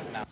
for now.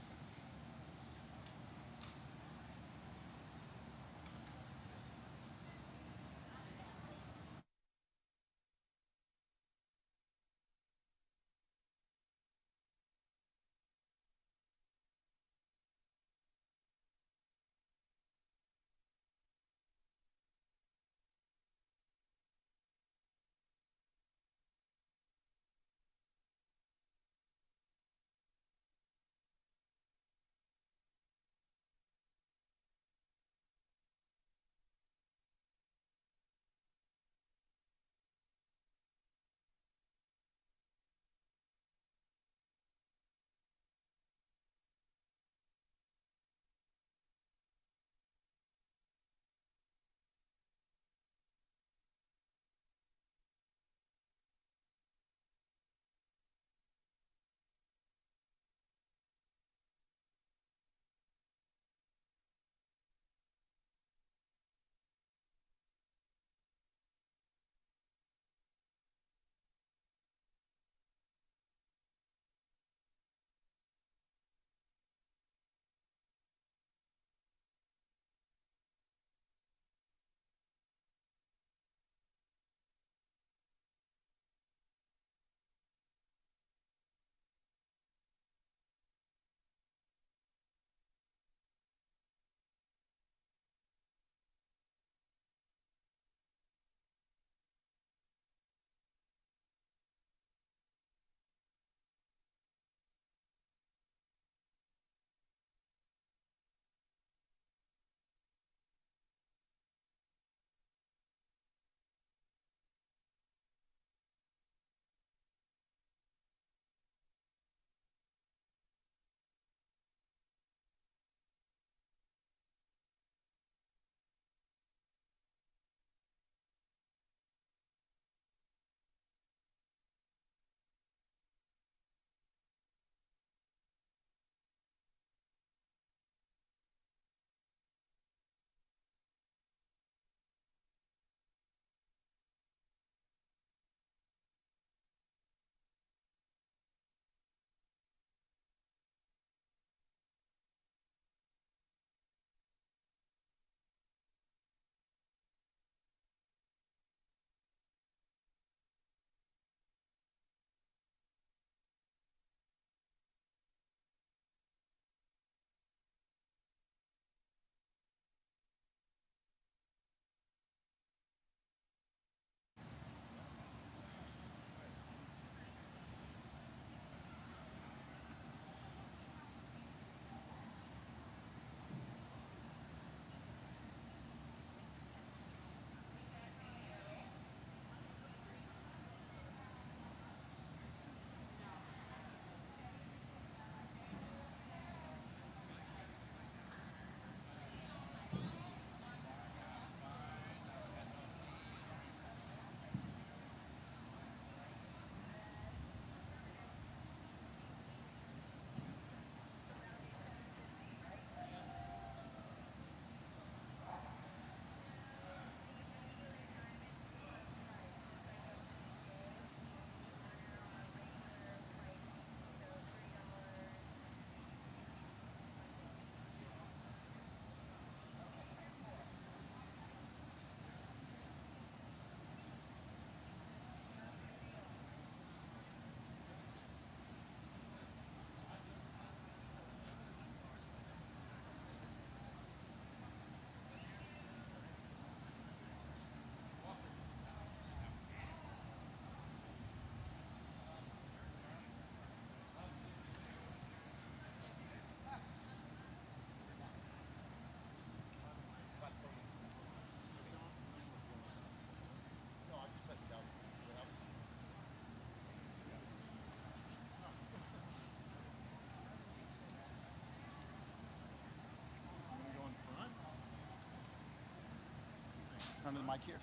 Front of the mic here.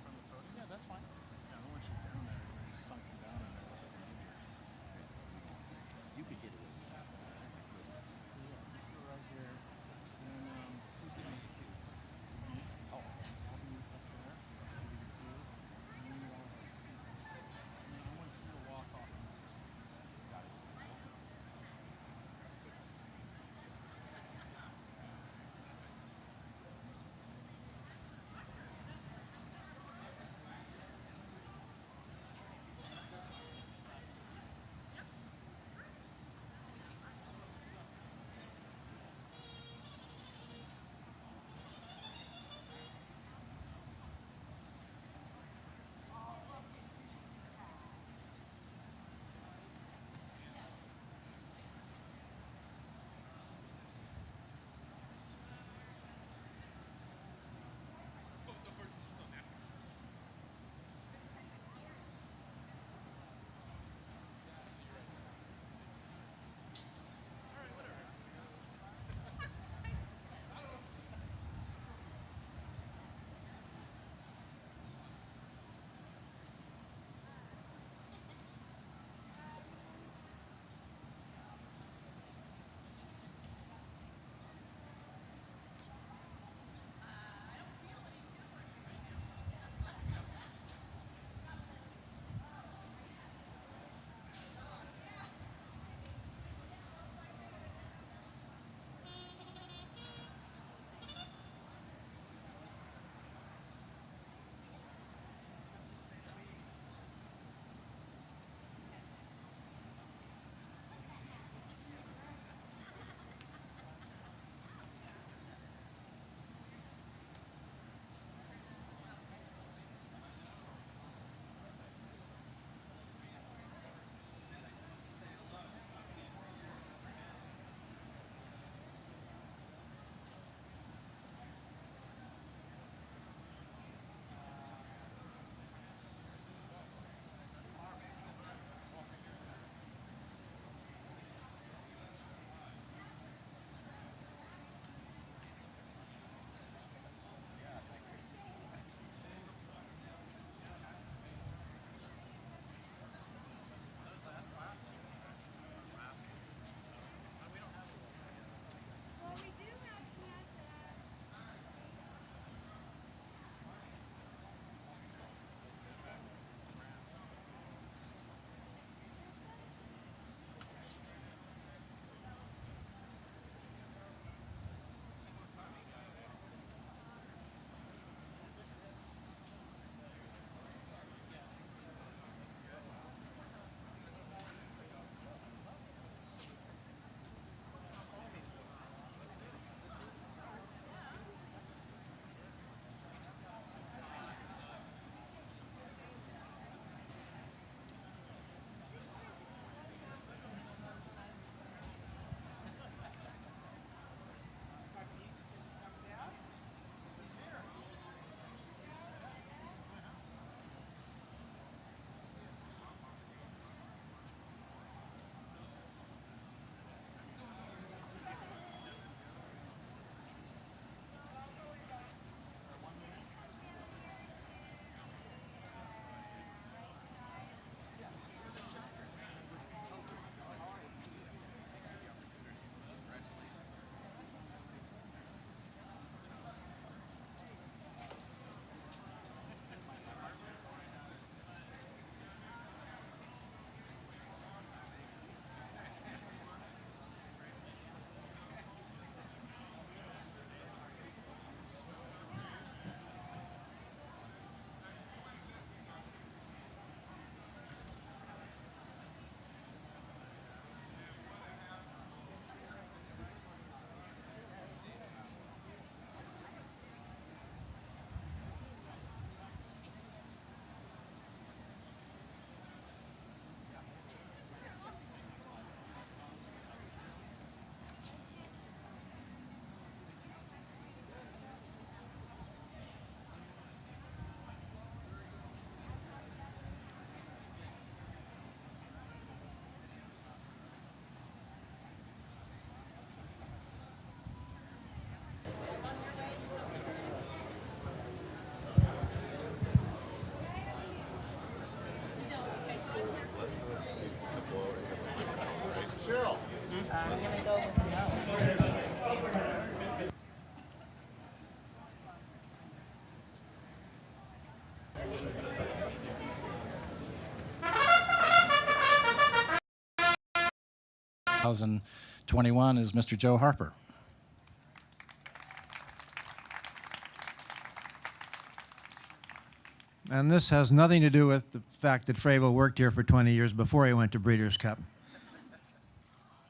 From the podium? Yeah, that's fine. Yeah, I don't want you down there. You're sunken down in there. You could get it. Yeah, right here. And who's going to be cute? Oh, I'll be up there. And then you all have speakers. And I want you to walk off. Got it. 2021 is Mr. Joe Harper. And this has nothing to do with the fact that Fravel worked here for 20 years before he went to Breeders' Cup.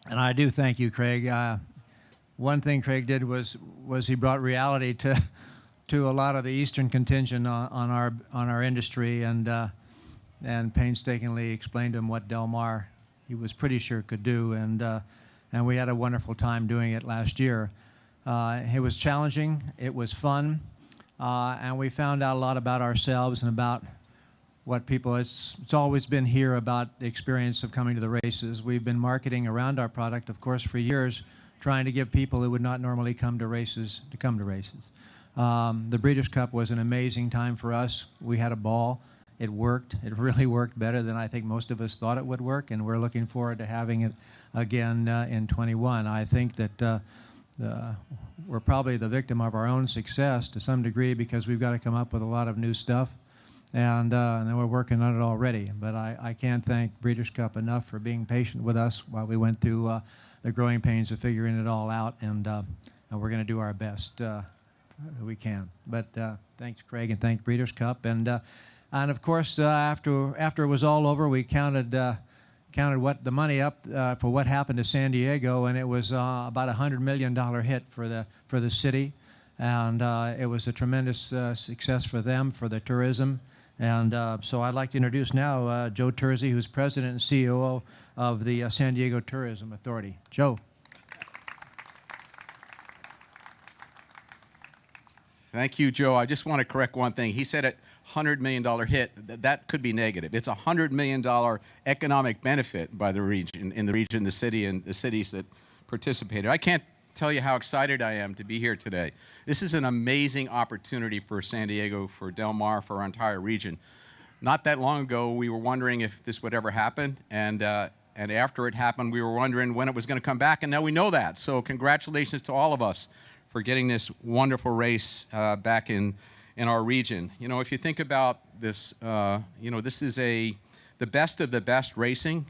And I do thank you, Craig. One thing Craig did was he brought reality to a lot of the Eastern contingent on our industry, and painstakingly explained to him what Del Mar he was pretty sure could do, and we had a wonderful time doing it last year. It was challenging, it was fun, and we found out a lot about ourselves and about what people, it's always been here about the experience of coming to the races. We've been marketing around our product, of course, for years, trying to give people who would not normally come to races to come to races. The Breeders' Cup was an amazing time for us. We had a ball. It worked. It really worked better than I think most of us thought it would work, and we're looking forward to having it again in 21. I think that we're probably the victim of our own success to some degree, because we've got to come up with a lot of new stuff, and then we're working on it already. But I can't thank Breeders' Cup enough for being patient with us while we went through the growing pains of figuring it all out, and we're going to do our best we can. But thanks, Craig, and thanks Breeders' Cup, and of course after it was all over, we counted what the money up for what happened to San Diego, and it was about $100 million hit for the city, and it was a tremendous success for them, for the tourism. And so I'd like to introduce now Joe Terzi, who's President and CEO of the San Diego Tourism Authority. Joe. Thank you, Joe. I just want to correct one thing. He said it $100 million hit. That could be negative. It's a $100 million economic benefit by the region, the city, and the cities that participated. I can't tell you how excited I am to be here today. This is an amazing opportunity for San Diego, for Del Mar, for our entire region. Not that long ago, we were wondering if this would ever happen, and after it happened, we were wondering when it was going to come back, and now we know that. So congratulations to all of us for getting this wonderful race back in our region. You know, if you think about this, you know, this is the best of the best racing.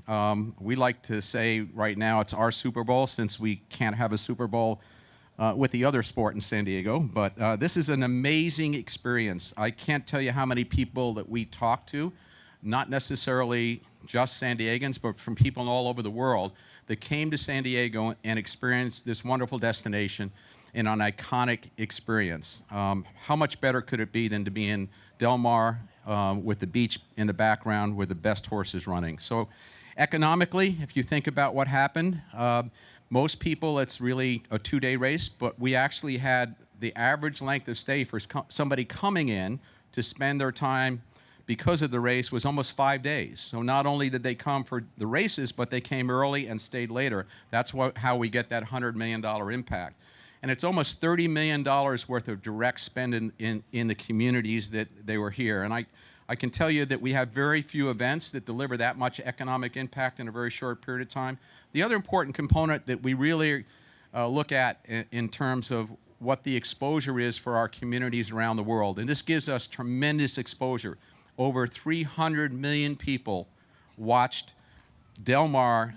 We like to say right now it's our Super Bowl, since we can't have a Super Bowl with the other sport in San Diego. But this is an amazing experience. I can't tell you how many people that we talk to, not necessarily just San Diegans, but from people all over the world that came to San Diego and experienced this wonderful destination in an iconic experience. How much better could it be than to be in Del Mar with the beach in the background with the best horses running? So economically, if you think about what happened, most people, it's really a two-day race, but we actually had the average length of stay for somebody coming in to spend their time because of the race was almost 5 days. So not only did they come for the races, but they came early and stayed later. That's how we get that $100 million impact. And it's almost $30 million worth of direct spend in the communities that they were here. And I can tell you that we have very few events that deliver that much economic impact in a very short period of time. The other important component that we really look at in terms of what the exposure is for our communities around the world, and this gives us tremendous exposure. Over 300 million people watched Del Mar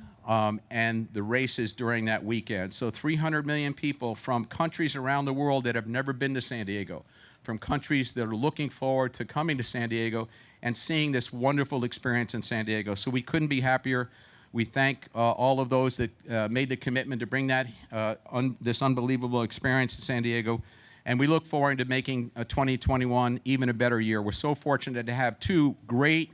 and the races during that weekend. So 300 million people from countries around the world that have never been to San Diego, from countries that are looking forward to coming to San Diego and seeing this wonderful experience in San Diego. So we couldn't be happier. We thank all of those that made the commitment to bring that this unbelievable experience to San Diego. And we look forward to making 2021 even a better year. We're so fortunate to have two great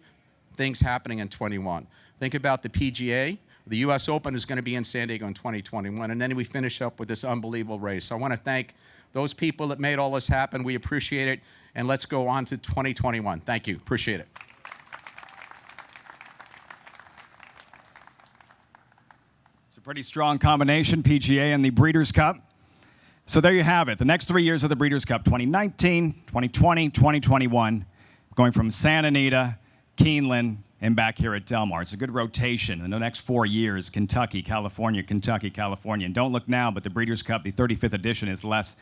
things happening in 21. Think about the PGA. The U.S. Open is going to be in San Diego in 2021, and then we finish up with this unbelievable race. So I want to thank those people that made all this happen. We appreciate it, and let's go on to 2021. Thank you. Appreciate it. It's a pretty strong combination, PGA and the Breeders' Cup. So there you have it. The next 3 years of the Breeders' Cup, 2019, 2020, 2021, going from Santa Anita, Keeneland, and back here at Del Mar. It's a good rotation. In the next 4 years, Kentucky, California, Kentucky, California. And don't look now, but the Breeders' Cup, the 35th edition, is less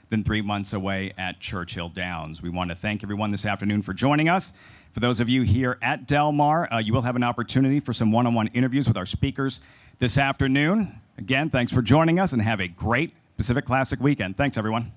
than 3 months away at Churchill Downs. We want to thank everyone this afternoon for joining us. For those of you here at Del Mar, you will have an opportunity for some one-on-one interviews with our speakers this afternoon. Again, thanks for joining us, and have a great Pacific Classic weekend. Thanks, everyone.